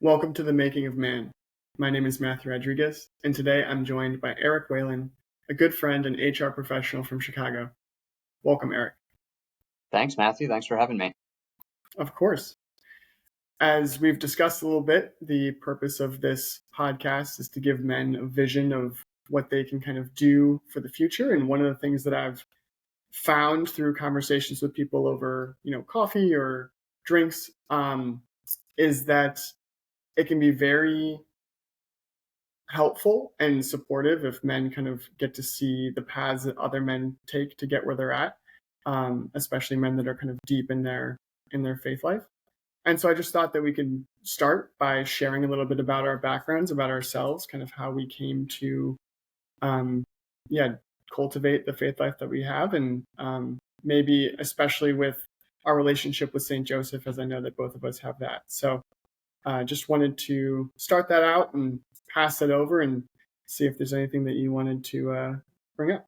Welcome to the Making of Man. My name is Matthew Rodriguez, and today I'm joined by Eric Whalen, a good friend and HR professional from Chicago. Welcome, Eric. Thanks, Matthew. Thanks for having me. Of course. As we've discussed a little bit, the purpose of this podcast is to give men a vision of what they can kind of do for the future. And one of the things that I've found through conversations with people over, coffee or drinks, is that it can be very helpful and supportive if men kind of get to see the paths that other men take to get where they're at, especially men that are kind of deep in their faith life. And so I just thought that we could start by sharing a little bit about our backgrounds, about ourselves, kind of how we came to, cultivate the faith life that we have, and maybe especially with our relationship with St. Joseph, as I know that both of us have that. So just wanted to start that out and pass it over and see if there's anything that you wanted to bring up.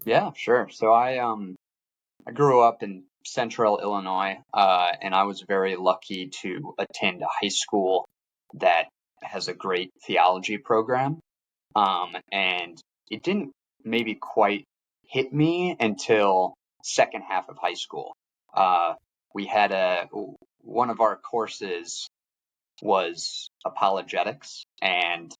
Yeah, sure. So I grew up in central Illinois, and I was very lucky to attend a high school that has a great theology program. And it didn't maybe quite hit me until second half of high school. We had one of our courses was apologetics, and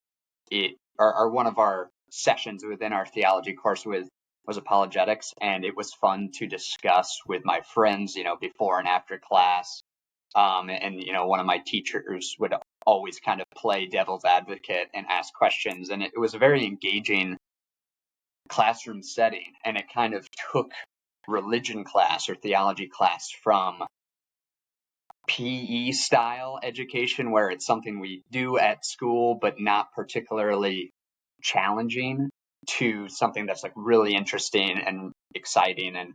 one of our sessions within our theology course was apologetics, and it was fun to discuss with my friends, before and after class. And one of my teachers would always kind of play devil's advocate and ask questions, and it was a very engaging classroom setting, and it kind of took religion class or theology class from PE style education, where it's something we do at school but not particularly challenging, to something that's like really interesting and exciting, and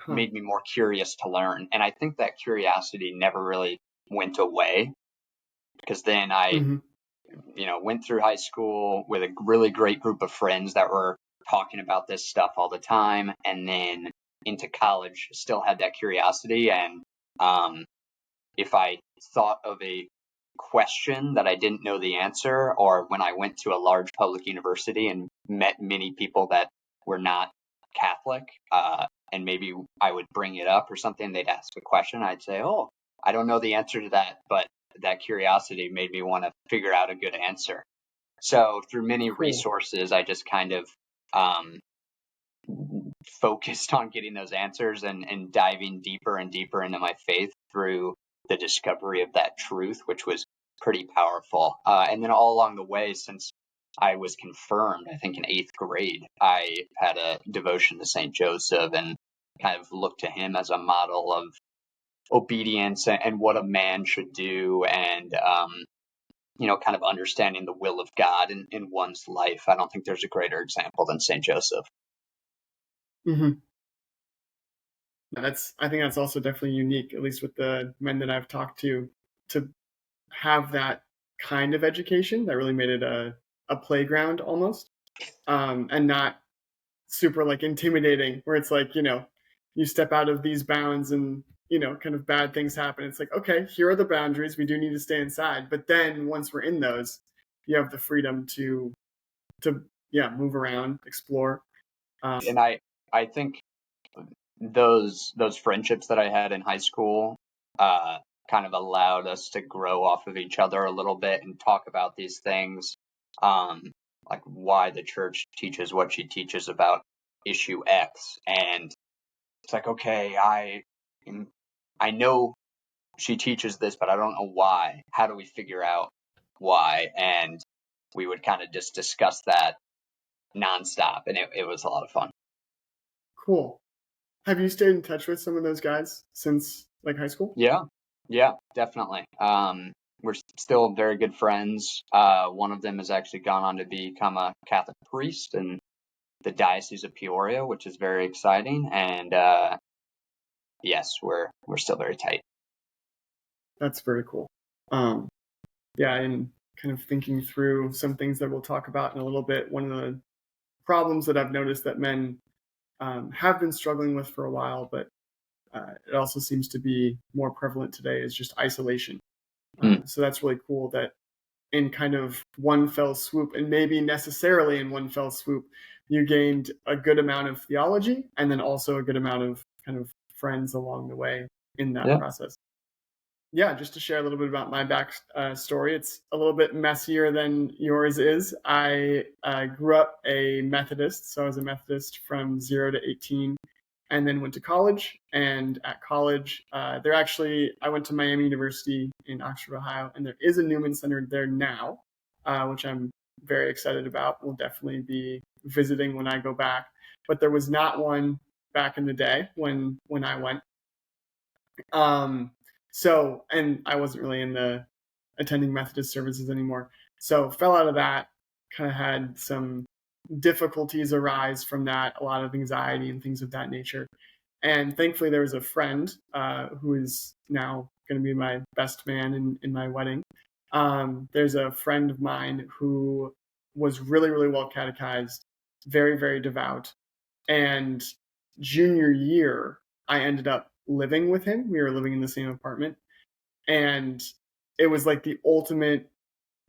made me more curious to learn. And I think that curiosity never really went away, because then I went through high school with a really great group of friends that were talking about this stuff all the time, and then into college still had that curiosity. And if I thought of a question that I didn't know the answer, or when I went to a large public university and met many people that were not Catholic, and maybe I would bring it up or something, they'd ask a question, I'd say, oh, I don't know the answer to that, but that curiosity made me want to figure out a good answer. So through many resources, I just kind of focused on getting those answers and diving deeper and deeper into my faith through the discovery of that truth, which was pretty powerful. And then all along the way, since I was confirmed, I think in 8th grade, I had a devotion to St. Joseph and kind of looked to him as a model of obedience and what a man should do, and kind of understanding the will of God in one's life. I don't think there's a greater example than St. Joseph. Mm-hmm. I think that's also definitely unique, at least with the men that I've talked to have that kind of education that really made it a playground almost, and not super like intimidating, where it's like, you step out of these bounds and, kind of bad things happen. It's like, okay, here are the boundaries. We do need to stay inside. But then once we're in those, you have the freedom to move around, explore. And I think those friendships that I had in high school kind of allowed us to grow off of each other a little bit and talk about these things, like why the church teaches what she teaches about issue X. And it's like, okay, I know she teaches this, but I don't know why. How do we figure out why? And we would kind of just discuss that nonstop, and it was a lot of fun. Cool. Have you stayed in touch with some of those guys since like high school? Yeah, definitely. We're still very good friends. One of them has actually gone on to become a Catholic priest in the Diocese of Peoria, which is very exciting. And yes, we're still very tight. That's very cool. And kind of thinking through some things that we'll talk about in a little bit. One of the problems that I've noticed that men have been struggling with for a while, but it also seems to be more prevalent today, is just isolation. So that's really cool that in kind of one fell swoop, and maybe necessarily in one fell swoop, you gained a good amount of theology and then also a good amount of kind of friends along the way in that process. Yeah, just to share a little bit about my back story. It's a little bit messier than yours is. I grew up a Methodist, so I was a Methodist from 0 to 18, and then went to college. And at college, I went to Miami University in Oxford, Ohio, and there is a Newman Center there now, which I'm very excited about. We'll definitely be visiting when I go back. But there was not one back in the day when I went. So, and I wasn't really in the attending Methodist services anymore. So fell out of that, kind of had some difficulties arise from that, a lot of anxiety and things of that nature. And thankfully there was a friend who is now going to be my best man in my wedding. There's a friend of mine who was really, really well catechized, very, very devout. And junior year, I ended up living with him. We were living in the same apartment. And it was like the ultimate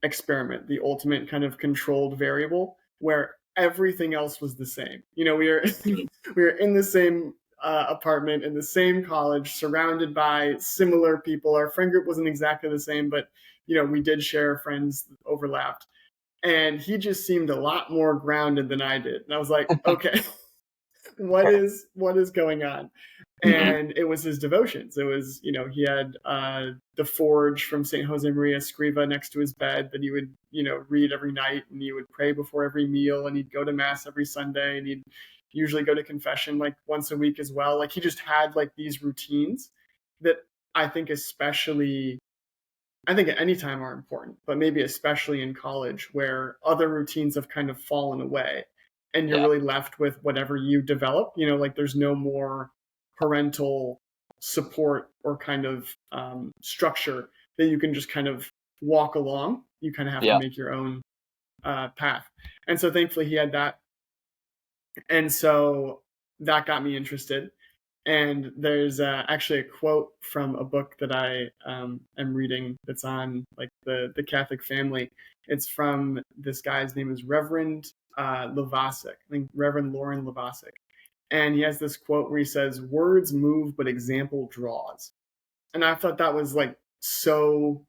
experiment, the ultimate kind of controlled variable where everything else was the same. We were we were in the same apartment in the same college, surrounded by similar people. Our friend group wasn't exactly the same, but we did share friends that overlapped. And he just seemed a lot more grounded than I did. And I was like, okay, what is going on? And it was his devotions. It was, he had the Forge from St. Josemaria Escriva next to his bed that he would, read every night, and he would pray before every meal, and he'd go to mass every Sunday, and he'd usually go to confession like once a week as well. Like he just had like these routines that I think at any time are important, but maybe especially in college where other routines have kind of fallen away and you're really left with whatever you develop, like there's no more parental support or kind of structure that you can just kind of walk along. You kind of have to make your own path. And so thankfully he had that. And so that got me interested. And there's actually a quote from a book that I am reading that's on like the Catholic family. It's from this guy's name is Reverend Lovasic, I think Reverend Lauren Lovasic. And he has this quote where he says, "Words move, but example draws." And I thought that was like so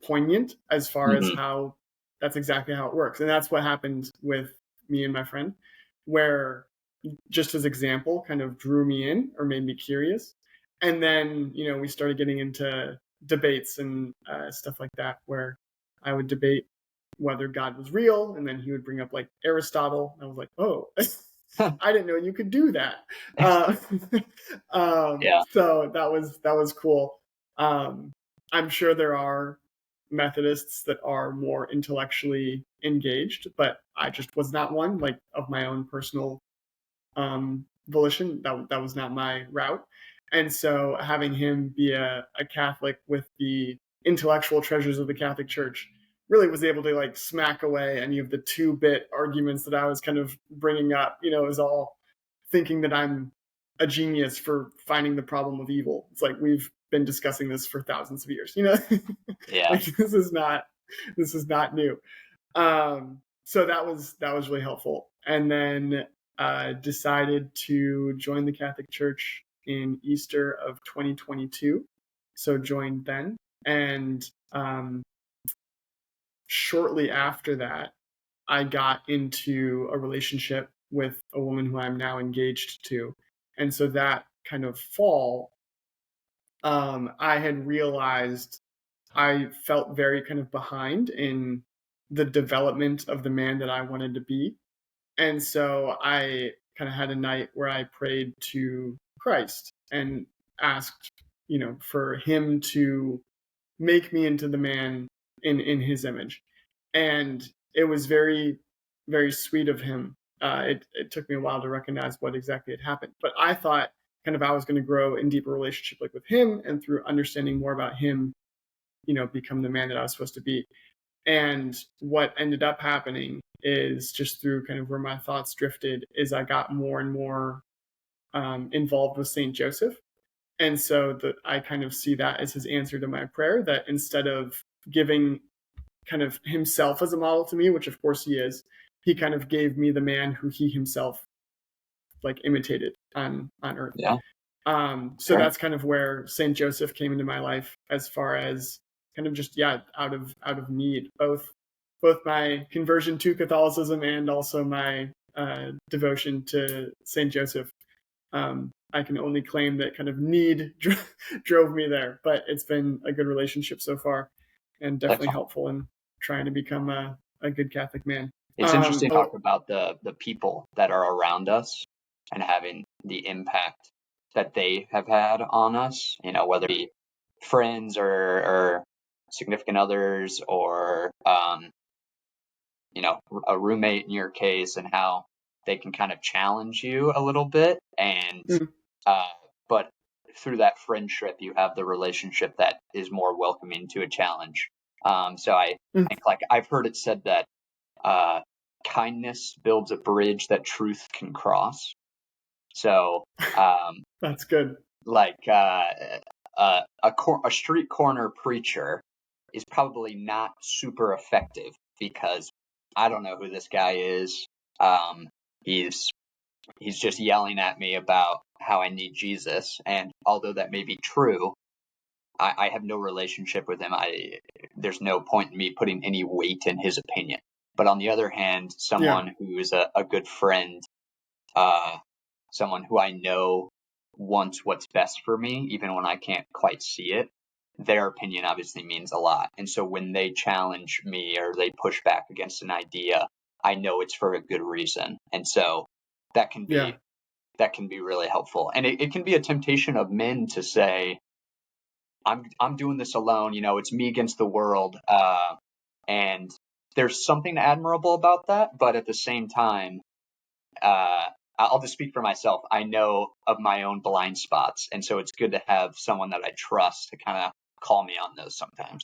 poignant as far as how that's exactly how it works. And that's what happened with me and my friend, where just his example kind of drew me in or made me curious. And then, we started getting into debates and stuff like that, where I would debate whether God was real. And then he would bring up like Aristotle. And I was like, oh, I didn't know you could do that. So that was cool. I'm sure there are Methodists that are more intellectually engaged, but I just was not one, like of my own personal volition. That was not my route. And so having him be a Catholic with the intellectual treasures of the Catholic Church really was able to like smack away any of the 2-bit arguments that I was kind of bringing up. It was all thinking that I'm a genius for finding the problem of evil. It's like we've been discussing this for thousands of years, like this is not new. So that was really helpful. And then decided to join the Catholic Church in Easter of 2022. So joined then. And shortly after that, I got into a relationship with a woman who I'm now engaged to. And so that kind of fall, I had realized I felt very kind of behind in the development of the man that I wanted to be. And so I kind of had a night where I prayed to Christ and asked, for him to make me into the man in his image. And it was very, very sweet of him. It took me a while to recognize what exactly had happened. But I thought kind of I was going to grow in deeper relationship like with him, and through understanding more about him, become the man that I was supposed to be. And what ended up happening is just through kind of where my thoughts drifted is I got more and more involved with St. Joseph. And so that I kind of see that as his answer to my prayer, that instead of giving kind of himself as a model to me, which of course he is, he kind of gave me the man who he himself like imitated on earth. Yeah. So that's kind of where Saint Joseph came into my life, as far as kind of just out of need, both my conversion to Catholicism and also my devotion to Saint Joseph. I can only claim that kind of need drove me there, but it's been a good relationship so far, and definitely helpful in trying to become a good Catholic man. It's interesting to talk about the people that are around us and having the impact that they have had on us, whether it be friends or significant others or, a roommate in your case, and how they can kind of challenge you a little bit. And, but through that friendship, you have the relationship that is more welcoming to a challenge. So I think, like, I've heard it said that, kindness builds a bridge that truth can cross. So that's good. Like a street corner preacher is probably not super effective, because I don't know who this guy is. He's just yelling at me about how I need Jesus, and although that may be true, I have no relationship with him. There's no point in me putting any weight in his opinion. But on the other hand, someone who is a good friend, someone who I know wants what's best for me, even when I can't quite see it, their opinion obviously means a lot. And so when they challenge me or they push back against an idea, I know it's for a good reason. And so that can be really helpful. And it can be a temptation of men to say, I'm doing this alone, it's me against the world. And there's something admirable about that, but at the same time, I'll just speak for myself. I know of my own blind spots, and so it's good to have someone that I trust to kind of call me on those sometimes.